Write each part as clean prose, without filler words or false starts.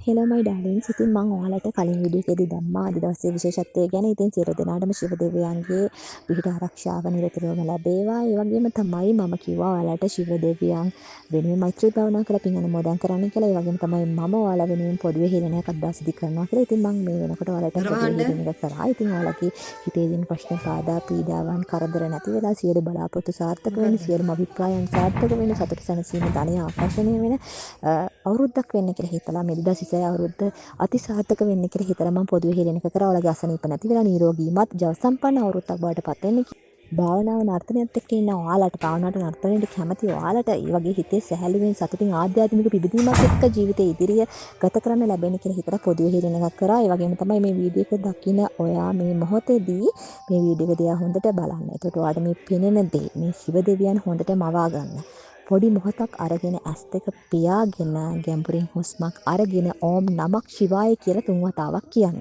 Hello my darlings. ඉතින් මම ඔයාලට කලින් වීඩියෝ එකේදී දැම්මා අද දවසේ විශේෂත්වය ගැන. ඉතින් සියලු දෙනාටම ශිව දෙවියන්ගේ පිහිට ආරක්ෂාව නිරතුරුවම ලැබේවා. ඒ වගේම තමයි මම කිව්වා ඔයාලට ශිව දෙවියන් වෙනුවෙන් මෛත්‍රී භාවනා කරලා පින් අනුමෝදන් කරන්න කියලා. ඒ වගේම තමයි මම ඔයාලා වෙනුවෙන් පොදුවේ හේලනයක් අද දවසේදී කරනවා කියලා. ඉතින් මම මේ වෙනකොට ඔයාලට පොදුවේ හේලනයක් කරා. ඉතින් ඔයාලගේ හිතේ තියෙන ප්‍රශ්න බාධා පීඩාවන් කරදර නැති වෙලා සියලු බලාපොරොත්තු සාර්ථක වෙන්න, සියලුම අභිප්‍රායන් සාර්ථක වෙන්න, සතුට සැනසීම ධනය ආකර්ෂණය වෙන අවුරුද්දක් වෙන්න කියලා හිතලා මේ 2026 අවුරුද්ද අතිසාර්ථක වෙන්න කියලා හිතලා මම පොදුවේ හේලනක කරා. ඔයාලගේ අසනීප නැති වෙලා නිරෝගීමත් ජව සම්පන්න අවුරුද්දක් බවට පත් වෙන්න. භාවනාව නර්තනයත් එක්ක ඉන්න ඔයාලට භාවනාවට නර්තනයට කැමති ඔයාලට ඒ වගේ හිතේ සැහැල්ලුවෙන් සතුටින් ආධ්‍යාත්මික පිබිදීමක් එක්ක ජීවිතේ ඉදිරිය ගත කරන්න ලැබෙන්න කියලා හිතලා පොදුවේ හේලනයක් කරා. ඒ වගේම තමයි මේ වීඩියෝ එක දකින ඔයා මේ මොහොතේදී මේ වීඩියෝ එක දිහා හොඳට බලන්න. එතකොට ඔයාලට මේ පෙනෙන දේ මේ ශිව දෙවියන් හොඳට මවා ගන්න. පොඩි මොහොතක් අරගෙන ඇස් දෙක පියාගෙන ගැඹුරින් හුස්මක් අරගෙන ඕම් නමක් ශිවාය කියලා 3 වතාවක් කියන්න.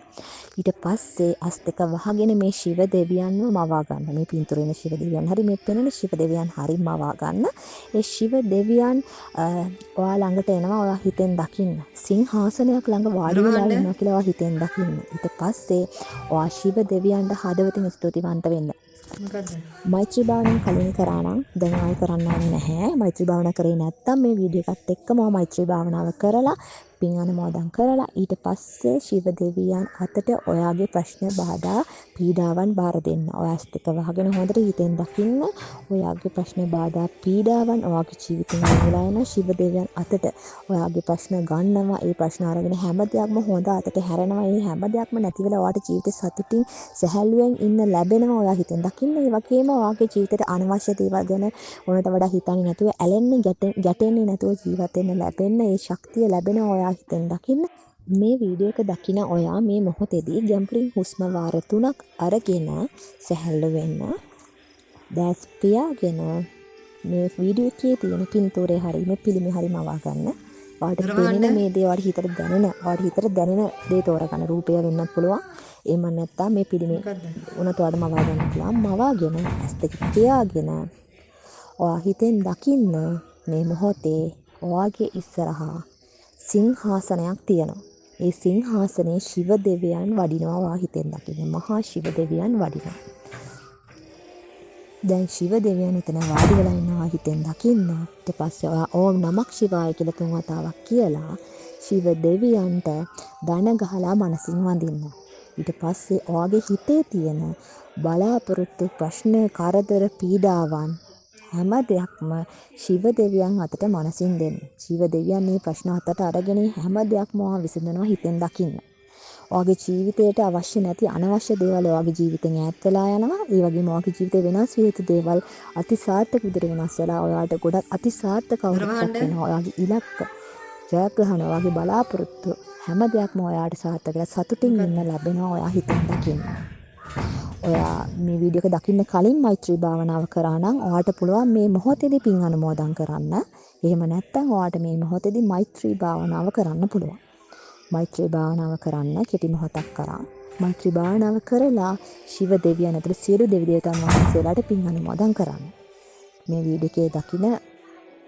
ඊට පස්සේ ඇස් දෙක වහගෙන මේ ශිව දෙවියන්ව මවා ගන්න. මේ පින්තූරේ ඉන්න ශිව දෙවියන් හරි මේ පෙනෙන ශිව දෙවියන් හරි මවා ගන්න. ඒ ශිව දෙවියන් ඔයා ළඟට එනවා. ඔයා හිතෙන් දකින්න. සිංහාසනයක් ළඟ වාඩි වෙලා ඉන්නවා කියලා ඔයා හිතෙන් දකින්න. ඊට පස්සේ ඔයා ශිව දෙවියන්ට හදවතින් ස්තුතිවන්ත වෙන්න. මෛත්‍රී භාවනාව කලින් කරා නම් දැන් ආයෙ කරන්න ඕනේ නැහැ. මෛත්‍රී භාවනාව කරේ නැත්නම් මේ වීඩියෝ එකත් එක්කම මෛත්‍රී භාවනාව කරලා පින් අනුමෝදන් කරලා ඊට පස්සේ ශිව දෙවියන් අතට ඔයාගේ ප්‍රශ්න බාධා පීඩාවන් බාර දෙන්න. ඔයා ඇස් දෙක වහගෙන හොඳට හිතෙන් දකින්න. ඔයාගේ ප්‍රශ්න බාධා පීඩාවන් ඔයාගේ ජීවිතේ වෙලා යන ශිව දෙවියන් අතට ඔයාගේ ප්‍රශ්න ගන්නවා. ඒ ප්‍රශ්න අරගෙන හැම දෙයක්ම හොඳ අතට හැරෙනවා. ඒ හැම දෙයක්ම නැති වෙලා ඔයාට ජීවිතේ සතුටින් සැහැල්ලුවෙන් ඉන්න ලැබෙනවා. ඔයා හිතෙන් දකින්න. ඒ වගේම ඔයාගේ ජීවිතේට අනවශ්‍ය දේවල් ගැන ඕනට වඩා හිතන්නේ නැතුව ඇලෙන්නේ ගැටෙන්නේ නැතුව ජීවත් වෙන්න ලැබෙන්න ඒ ශක්තිය ලැබෙනවා. ඔයා හිතෙන් දකින්න. මේ වීඩියෝ එක දකින ඔයා මේ මොහොතේදී ගැඹුරින් හුස්ම වාර 3ක් අරගෙන සැහැල්ලු වෙන්න. දැස් පියාගෙන මේ වීඩියෝ එකේ තියෙන පින්තූරේ හරි මේ පිළිමේ හරි මවා ගන්න. ඔයාලට දැනෙන මේ දේ ඔයාලට හිතට දැනෙන දේ තෝරගන්න. රූපය වෙන්නත් පුළුවන්. එහෙම නැත්නම් මේ පිළිමේ උනත් ඔයාලට මවා ගන්න පුළුවන්. මවාගෙන ඇස් දෙක පියාගෙන ඔයා හිතෙන් දකින්න මේ මොහොතේ ඔයාගේ ඉස්සරහා සිංහාසනයක් තියෙනවා. ඒ සිංහාසනයේ ශිව දෙවියන් වඩිනවා. ඔයා හිතෙන් දකින්න මහා ශිව දෙවියන් වඩිනවා. දැන් ශිව දෙවියන් එතන වාඩි වෙලා ඉන්නවා හිතෙන් දකින්න. ඊට පස්සේ ඔයා ඕම් නමක් ශිවාය කියලා 3 වතාවක් කියලා ශිව දෙවියන්ට දන ගහලා මනසින් වඳින්න. ඊට පස්සේ ඔයාගේ හිතේ තියෙන බලාපොරොත්තු ප්‍රශ්න කරදර පීඩාවන් හැම දෙයක්ම ශිව දෙවියන් අතට මනසින් දෙන්න. ශිව දෙවියන් මේ ප්‍රශ්න අතට අරගෙන හැම දෙයක්ම ඔයා විසඳනවා හිතෙන් දකින්න. ඔයාගේ ජීවිතයට අවශ්‍ය නැති අනවශ්‍ය දේවල් ඔයාගේ ජීවිතෙන් ඈත් වෙලා යනවා. ඒ වගේම ඔයාගේ ජීවිතේ වෙනස් විය යුතු දේවල් අතිසාර්ථක විදිහට වෙනස් වෙලා ඔයාට ගොඩක් අතිසාර්ථක අවුරුද්දක් වෙනවා. ඔයාගේ ඉලක්ක ජයග්‍රහණ ඔයාගේ බලාපොරොත්තු හැම දෙයක්ම ඔයාට සාර්ථකව සතුටින් ඉන්න ලැබෙනවා. ඔයා හිතෙන් දකින්න. ඔයා මේ වීඩියෝ එක දකින්න කලින් මෛත්‍රී භාවනාව කරා නම් ඔයාට පුළුවන් මේ මොහොතේදී පින් අනුමෝදන් කරන්න. එහෙම නැත්නම් ඔයාට මේ මොහොතේදී මෛත්‍රී භාවනාව කරන්න පුළුවන්. මෛත්‍රී භාවනාව කරන්න කෙටි මොහොතක් කරා. මෛත්‍රී භාවනාව කරලා ශිව දෙවියන් ඇතුළු සියලු දෙවි දේවතාවුන් වහන්සේලාට පින් අනුමෝදන් කරන්න. මේ වීඩියෝ එකේ දකින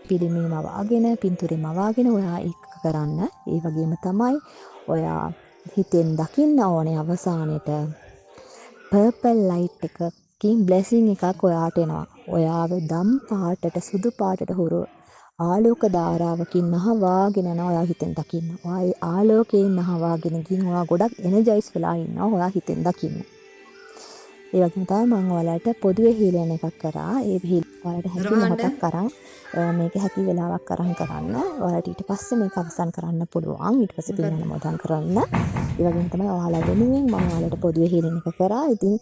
පිළිමේම වවාගෙන පින්තූරෙම වවාගෙන ඔයා ඒක කරන්න. ඒ වගේම තමයි ඔයා හිතෙන් දකින්න ඕනේ අවසානෙට පර්පල් ලයිට් එකකින් බ්ලෙසිං එකක් ඔයාට එනවා. ඔයාව දම් පාටට සුදු පාටට හුරු ආලෝක ධාරාවකින් නහවාගෙන යනවා. ඔයා හිතෙන් දකින්න. ඔයා ඒ ආලෝකයෙන් නහවාගෙන ගිහින් ඔයා ගොඩක් එනර්ජයිස් වෙලා ඉන්නවා. ඔයා හිතෙන් දකින්න. ඒ වගේම තමයි මම ඔයාලට පොදුවේ හීලන එකක් කරා. ඒ ඔයාලට හැකි මොහොතක් අරන් මේක හැකි වෙලාවක් අරන් කරන්න. ඔයාලට ඊට පස්සේ මේක අවසන් කරන්න පුළුවන්. ඊට පස්සේ පින් අනුමෝදන් කරන්න. ඒ වගේම තමයි ඔයාලා වෙනුවෙන් මම ඔයාලට පොදුවේ හීලන එක කරා. ඉතින්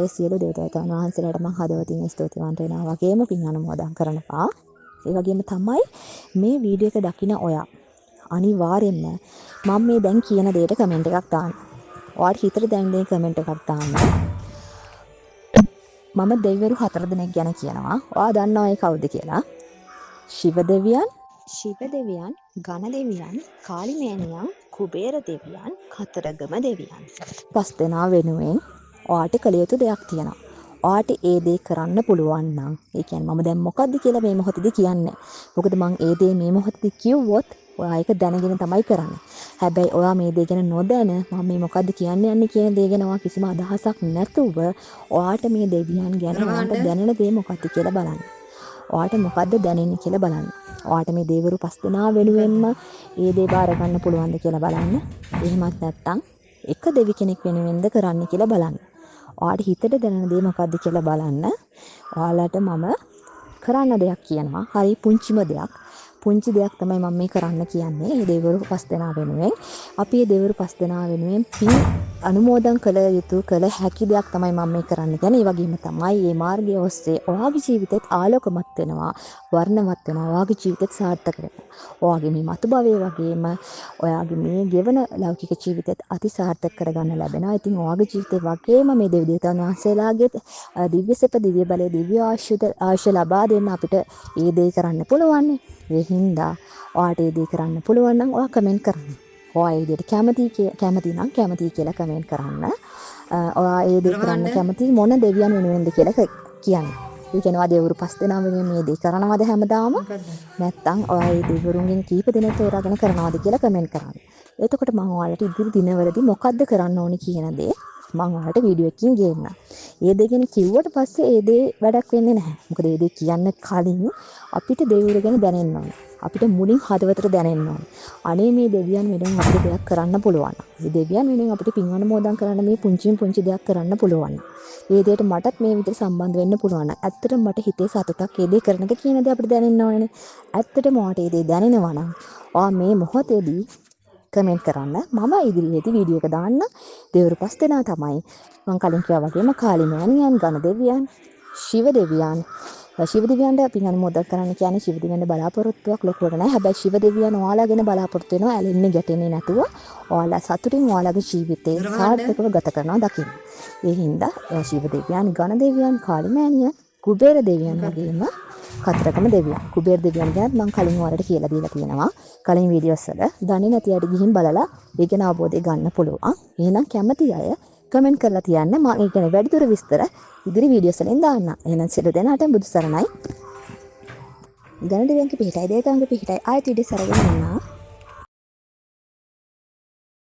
ඒ සියලු දේවතාවුන් වහන්සේලාට මම හදවතින් ස්තුතිවන්ත වෙනවා. වගේම පින් අනුමෝදන් කරනවා. ඒ වගේම තමයි මේ වීඩියෝ එක දකින ඔයා අනිවාර්යෙන්ම මම මේ දැන් කියන දෙයට කමෙන්ට් එකක් දාන්න. ඔයාලට හිතට දැන් දෙන කමෙන්ට් එකක් දාන්න. මම දෙවිවරු 4 දෙනෙක් ගැන කියනවා. ඔයා දන්නවා ඒ කවුද කියලා? ශිව දෙවියන්, ගණ දෙවියන්, කාලි මෑණියන්, කුබේර දෙවියන්, කතරගම දෙවියන්. 5 දෙනා වෙනුවෙන් ඔයාට කළ යුතු දෙයක් තියෙනවා. ඔයාට ඒ දේ කරන්න පුළුවන් නම් ඒ කියන්නේ මම දැන් මොකද්ද කියලා මේ මොහොතේදී කියන්නේ. මොකද මම ඒ දේ මේ මොහොතේදී කිව්වොත් ඔයා ඒක දැනගෙන තමයි කරන්නේ. හැබැයි ඔයා මේ දේ ගැන නොදැන මම මේ මොකද්ද කියන්න යන්නේ කියන දේ ගැන ඔයා කිසිම අදහසක් නැතුව ඔයාට මේ දෙවියන් ගැන ඔයාට දැනෙන දේ මොකක්ද කියලා බලන්න. ඔයාට මොකද්ද දැනෙන්නේ කියලා බලන්න. ඔයාට මේ දේවරු පස් දෙනා වෙනුවෙන්ම ඒ දේ බාර ගන්න පුළුවන්ද කියලා බලන්න. එහෙමත් නැත්නම් එක දෙවි කෙනෙක් වෙනුවෙන්ද කරන්න කියලා බලන්න. ඔයාට හිතට දැනෙන දේ මොකද්ද කියලා බලන්න. ඔයාලට මම කරන්න දෙයක් කියනවා. හරි පුංචිම දෙයක්. පුංචි දෙයක් තමයි මම මේ කරන්න කියන්නේ. මේ දෙවිවරු පස් දෙනා වෙනුවෙන්. අපි මේ දෙවිවරු පස් දෙනා වෙනුවෙන් පින් අනුමෝදන් කළ යුතු කළ හැකි දෙයක් තමයි මම මේ කරන්න කියන්නේ. ඒ වගේම තමයි මේ මාර්ගය ඔස්සේ ඔයාගේ ජීවිතෙත් ආලෝකමත් වෙනවා, වර්ණවත් වෙනවා. ඔයාගේ ජීවිතෙත් සාර්ථක වෙනවා. ඔයාගේ මේ මතු භවයේ වගේම ඔයාගේ මේ ගෙවන ලෞකික ජීවිතෙත් අති සාර්ථක කරගන්න ලැබෙනවා. ඉතින් ඔයාගේ ජීවිතේ වගේම මේ දෙවි දේවතාවුන් වහන්සේලාගේ දිව්‍ය සෙප, දිව්‍ය බලය, දිව්‍ය ආශය ලබා දෙන්න අපිට ඒ දේ කරන්න පුළුවන්. ඒ හින්දා ඔයාට ඒ දේ කරන්න පුළුවන් නම් ඔයා කමෙන්ට් කරන්න. ඔයා ඒ දෙයට කැමති නම් කැමති කියලා කමෙන්ට් කරන්න. ඔයා ඒ දේ කරන්න කැමති මොන දෙවියන් වෙනුවෙන්ද කියලා කියන්න. ඒ කියනවා දෙවිවරු පස් දෙනා වෙනුවෙන් මේ දේ කරනවද හැමදාම? නැත්නම් ඔයා ඒ දෙවිවරුන්ගෙන් කීප දෙනෙක් තෝරාගෙන කරනවද කියලා කමෙන්ට් කරන්න. එතකොට මම ඔයාලට ඉදිරි දිනවලදී මොකද්ද කරන්න ඕනේ කියන දේ මම ඔයාලට වීඩියෝ එකකින් ගේන්නම්. ඒ දේ ගැන කිව්වට පස්සේ ඒ දේ වැඩක් වෙන්නේ නැහැ. මොකද ඒ දේ කියන්න කලින් අපිට දෙවිවරු ගැන දැනෙන්න ඕනේ. අපිට මුලින් හදවතට දැනෙන්න ඕනේ. අනේ මේ දෙවියන් වෙනුවෙන් අපිට දෙයක් කරන්න පුළුවන්. මේ දෙවියන් වෙනුවෙන් අපිට පින් අනුමෝදන් කරන්න මේ පුංචි දෙයක් කරන්න පුළුවන්. ඒ දෙයට මටත් මේ විදිහට සම්බන්ධ වෙන්න පුළුවන්. ඇත්තටම මට හිතේ සතුටක් ඒ දේ කරනක කියන දේ අපිට දැනෙන්න ඕනේ. ඇත්තටම ඔයාට ඒ දේ දැනෙනවා නම් ඔයා මේ මොහොතේදී කමෙන්ට් කරන්න. මම ඉදිරියේදී වීඩියෝ එක දාන්න. දෙවිවරු පස් දෙනා තමයි මම කලින් කිව්වා වගේම කාලි මෑණියන්, ගණ දෙවියන්, ශිව දෙවියන්. ශිව දෙවියන්ට පින් අනුමෝදන් කරන්න කියන්නේ ශිව දෙවියන්ට බලාපොරොත්තුවක් ලොකුවට නෑ. හැබැයි ශිව දෙවියන් ඔයාලාගෙන බලාපොරොත්තු වෙනවා ඇලෙන්නේ ගැටෙන්නේ නැතුව ඔයාලා සතුටින් ඔයාලගේ ජීවිතේ සාර්ථකව ගත කරනවා දකින්න. ඒ හින්දා ශිව දෙවියන්, ගණ දෙවියන්, කාලි මෑණියන්, කුබේර දෙවියන් වගේම කතරගම දෙවියන්. කුබේර දෙවියන් ගැන මම කලින් ඔයාලට කියලා දීලා තියෙනවා. කලින් වීඩියෝස් වල දන්නේ නැති අයට ගිහින් බලලා ඒ ගැන අවබෝධය ගන්න පුළුවන්. එහෙනම් කැමති අය කමෙන්ට් කරලා තියන්න. මම ඒ ගැන වැඩිදුර විස්තර ඉදිරි වීඩියෝස් වලින් දාන්න. එහෙනම් සියලු දෙනාට බුදු සරණයි. ගණ දෙවියන්ගේ පිහිටයි දේවතාවුන්ගේ පිහිටයි ආයත ඉඩ සරගෙන ඉන්නා.